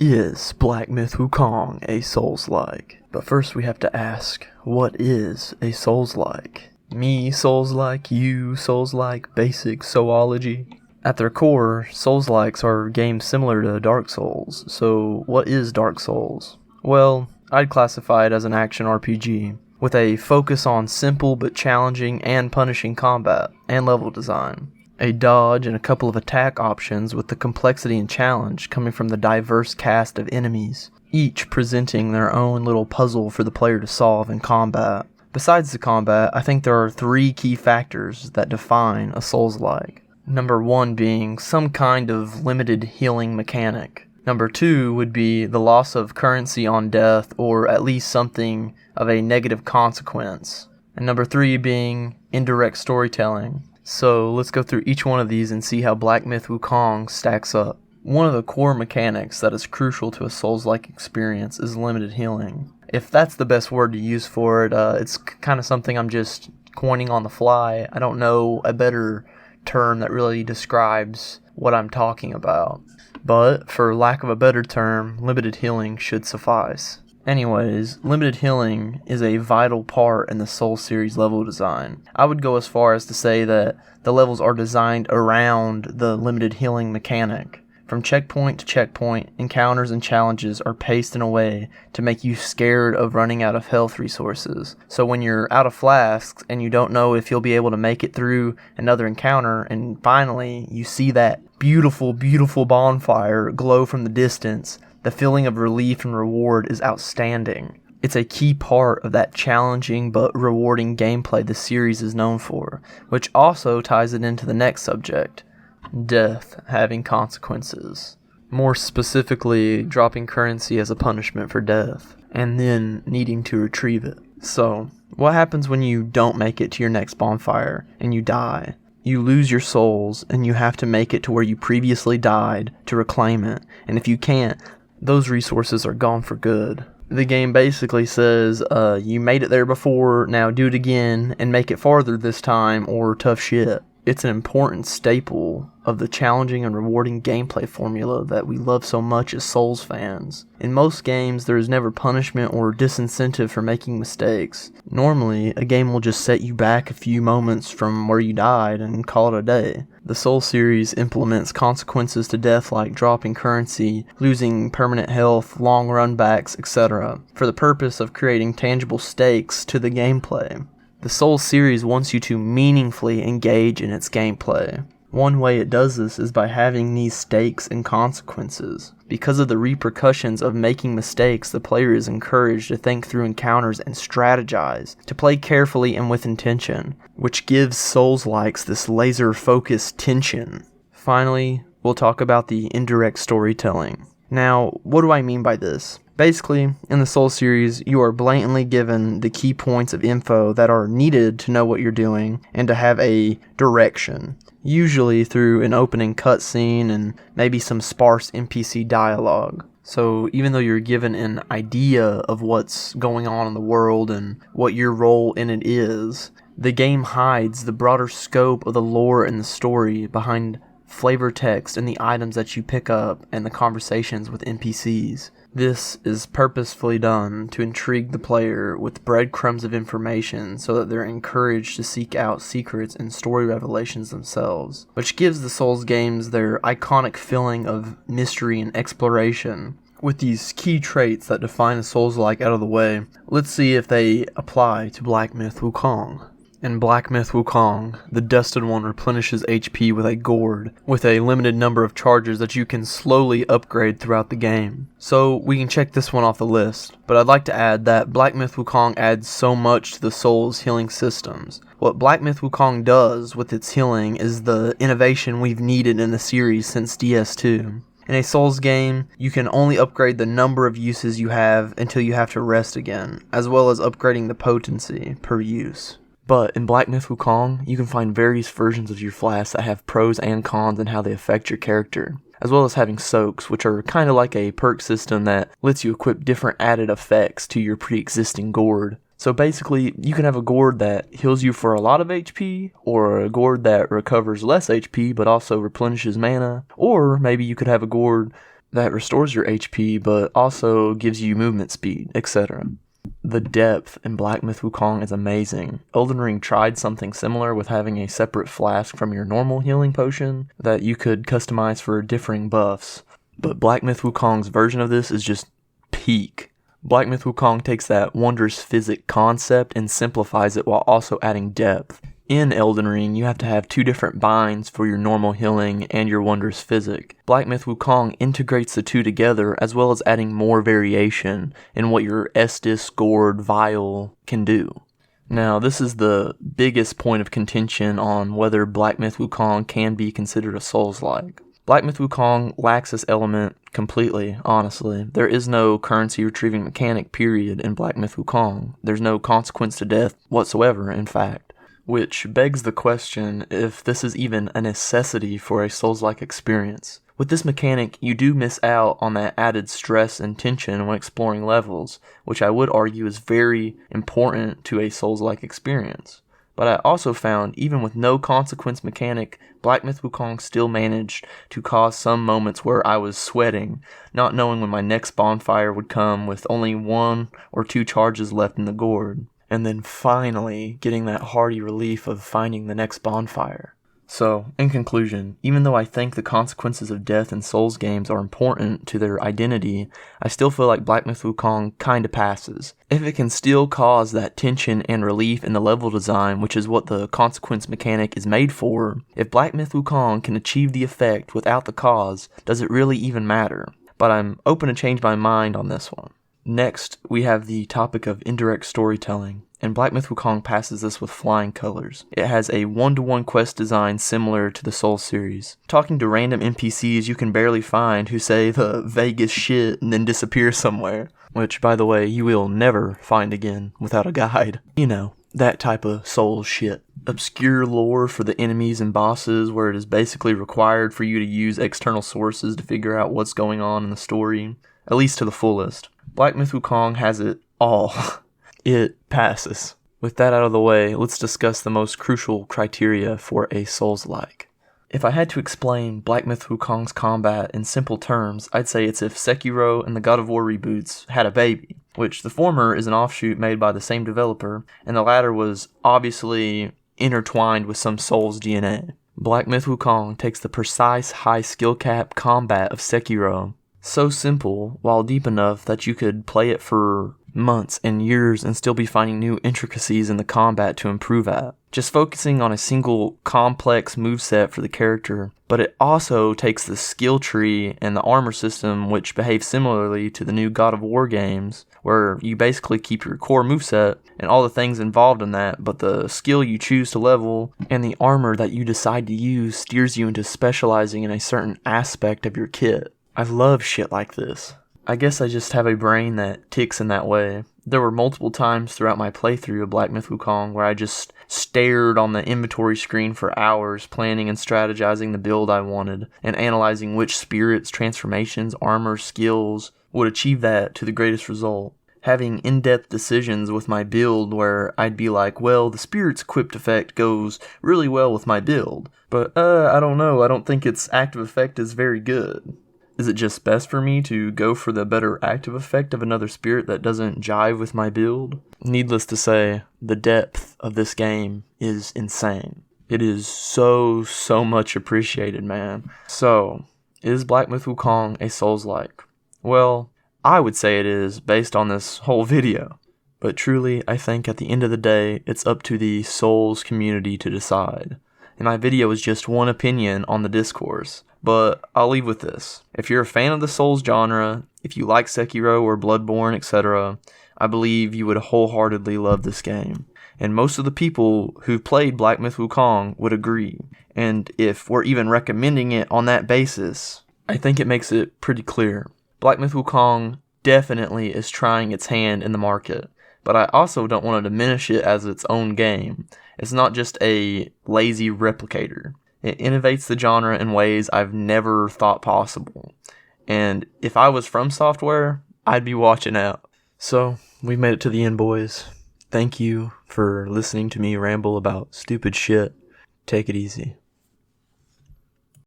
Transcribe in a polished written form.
Is Black Myth Wukong a Souls-like? But first we have to ask, what is a Souls-like? Me Souls-like, you Souls-like, basic Soulology? At their core, Souls-likes are games similar to Dark Souls, so what is Dark Souls? Well, I'd classify it as an action RPG, with a focus on simple but challenging and punishing combat and level design. A dodge and a couple of attack options with the complexity and challenge coming from the diverse cast of enemies, each presenting their own little puzzle for the player to solve in combat. Besides the combat, I think there are three key factors that define a Souls-like. Number one being some kind of limited healing mechanic. Number two would be the loss of currency on death, or at least something of a negative consequence. And number three being indirect storytelling. So let's go through each one of these and see how Black Myth Wukong stacks up. One of the core mechanics that is crucial to a Souls-like experience is limited healing. If that's the best word to use for it, it's kind of something I'm just coining on the fly. I don't know a better term that really describes what I'm talking about. But, for lack of a better term, limited healing should suffice. Anyways, limited healing is a vital part in the Souls series level design. I would go as far as to say that the levels are designed around the limited healing mechanic. From checkpoint to checkpoint, encounters and challenges are paced in a way to make you scared of running out of health resources. So when you're out of flasks and you don't know if you'll be able to make it through another encounter, and finally you see that beautiful, beautiful bonfire glow from the distance, the feeling of relief and reward is outstanding. It's a key part of that challenging but rewarding gameplay the series is known for, which also ties it into the next subject, death having consequences. More specifically, dropping currency as a punishment for death, and then needing to retrieve it. So, what happens when you don't make it to your next bonfire and you die? You lose your souls, and you have to make it to where you previously died to reclaim it, and if you can't, those resources are gone for good. The game basically says, you made it there before, now do it again, and make it farther this time, or tough shit. It's an important staple of the challenging and rewarding gameplay formula that we love so much as Souls fans. In most games, there is never punishment or disincentive for making mistakes. Normally, a game will just set you back a few moments from where you died and call it a day. The Souls series implements consequences to death like dropping currency, losing permanent health, long runbacks, etc., for the purpose of creating tangible stakes to the gameplay. The Souls series wants you to meaningfully engage in its gameplay. One way it does this is by having these stakes and consequences. Because of the repercussions of making mistakes, the player is encouraged to think through encounters and strategize, to play carefully and with intention, which gives Souls-likes this laser-focused tension. Finally, we'll talk about the indirect storytelling. Now, what do I mean by this? Basically, in the Souls series, you are blatantly given the key points of info that are needed to know what you're doing and to have a direction, usually through an opening cutscene and maybe some sparse NPC dialogue. So even though you're given an idea of what's going on in the world and what your role in it is, the game hides the broader scope of the lore and the story behind flavor text and the items that you pick up and the conversations with NPCs. This is purposefully done to intrigue the player with breadcrumbs of information so that they're encouraged to seek out secrets and story revelations themselves, which gives the Souls games their iconic feeling of mystery and exploration. With these key traits that define a Souls-like out of the way, let's see if they apply to Black Myth Wukong. In Black Myth Wukong, the Destined One replenishes HP with a gourd, with a limited number of charges that you can slowly upgrade throughout the game. So we can check this one off the list, but I'd like to add that Black Myth Wukong adds so much to the Souls healing systems. What Black Myth Wukong does with its healing is the innovation we've needed in the series since DS2. In a Souls game, you can only upgrade the number of uses you have until you have to rest again, as well as upgrading the potency per use. But in Black Myth Wukong, you can find various versions of your flasks that have pros and cons and how they affect your character, as well as having soaks, which are kind of like a perk system that lets you equip different added effects to your pre-existing gourd. So basically, you can have a gourd that heals you for a lot of HP, or a gourd that recovers less HP but also replenishes mana, or maybe you could have a gourd that restores your HP, but also gives you movement speed, etc. The depth in Black Myth Wukong is amazing. Elden Ring tried something similar with having a separate flask from your normal healing potion that you could customize for differing buffs, but Black Myth Wukong's version of this is just peak. Black Myth Wukong takes that wondrous physic concept and simplifies it while also adding depth. In Elden Ring, you have to have 2 different binds for your normal healing and your wondrous physic. Black Myth Wukong integrates the 2 together, as well as adding more variation in what your Estus Gourd Vial can do. Now, this is the biggest point of contention on whether Black Myth Wukong can be considered a Souls-like. Black Myth Wukong lacks this element completely, honestly. There is no currency retrieving mechanic, period, in Black Myth Wukong. There's no consequence to death whatsoever, in fact. Which begs the question if this is even a necessity for a Souls-like experience. With this mechanic, you do miss out on that added stress and tension when exploring levels, which I would argue is very important to a Souls-like experience. But I also found, even with no consequence mechanic, Black Myth Wukong still managed to cause some moments where I was sweating, not knowing when my next bonfire would come with only 1 or 2 charges left in the gourd, and then finally getting that hearty relief of finding the next bonfire. So, in conclusion, even though I think the consequences of death in Souls games are important to their identity, I still feel like Black Myth Wukong kinda passes. If it can still cause that tension and relief in the level design, which is what the consequence mechanic is made for, if Black Myth Wukong can achieve the effect without the cause, does it really even matter? But I'm open to change my mind on this one. Next, we have the topic of indirect storytelling, and Black Myth Wukong passes this with flying colors. It has a 1-to-1 quest design similar to the Souls series. Talking to random NPCs you can barely find who say the vaguest shit and then disappear somewhere, which, by the way, you will never find again without a guide. You know, that type of Souls shit. Obscure lore for the enemies and bosses where it is basically required for you to use external sources to figure out what's going on in the story, at least to the fullest. Black Myth Wukong has it all. It passes. With that out of the way, let's discuss the most crucial criteria for a Souls-like. If I had to explain Black Myth Wukong's combat in simple terms, I'd say it's if Sekiro and the God of War reboots had a baby, which the former is an offshoot made by the same developer, and the latter was obviously intertwined with some Souls DNA. Black Myth Wukong takes the precise high skill cap combat of Sekiro, so simple while deep enough that you could play it for months and years and still be finding new intricacies in the combat to improve at. Just focusing on a single complex moveset for the character, but it also takes the skill tree and the armor system, which behaves similarly to the new God of War games, where you basically keep your core moveset and all the things involved in that, but the skill you choose to level and the armor that you decide to use steers you into specializing in a certain aspect of your kit. I love shit like this. I guess I just have a brain that ticks in that way. There were multiple times throughout my playthrough of Black Myth Wukong where I just stared on the inventory screen for hours, planning and strategizing the build I wanted, and analyzing which spirits, transformations, armor, skills would achieve that to the greatest result. Having in-depth decisions with my build where I'd be like, well, the spirit's equipped effect goes really well with my build, but I don't know, I don't think its active effect is very good. Is it just best for me to go for the better active effect of another spirit that doesn't jive with my build? Needless to say, the depth of this game is insane. It is so much appreciated, man. So, is Black Myth Wukong a Souls-like? Well, I would say it is based on this whole video. But truly, I think at the end of the day, it's up to the Souls community to decide. And my video is just one opinion on the discourse. But I'll leave with this. If you're a fan of the Souls genre, if you like Sekiro or Bloodborne, etc., I believe you would wholeheartedly love this game. And most of the people who've played Black Myth Wukong would agree. And if we're even recommending it on that basis, I think it makes it pretty clear. Black Myth Wukong definitely is trying its hand in the market. But I also don't want to diminish it as its own game. It's not just a lazy replicator. It innovates the genre in ways I've never thought possible. And if I was From Software, I'd be watching out. So, we've made it to the end, boys. Thank you for listening to me ramble about stupid shit. Take it easy.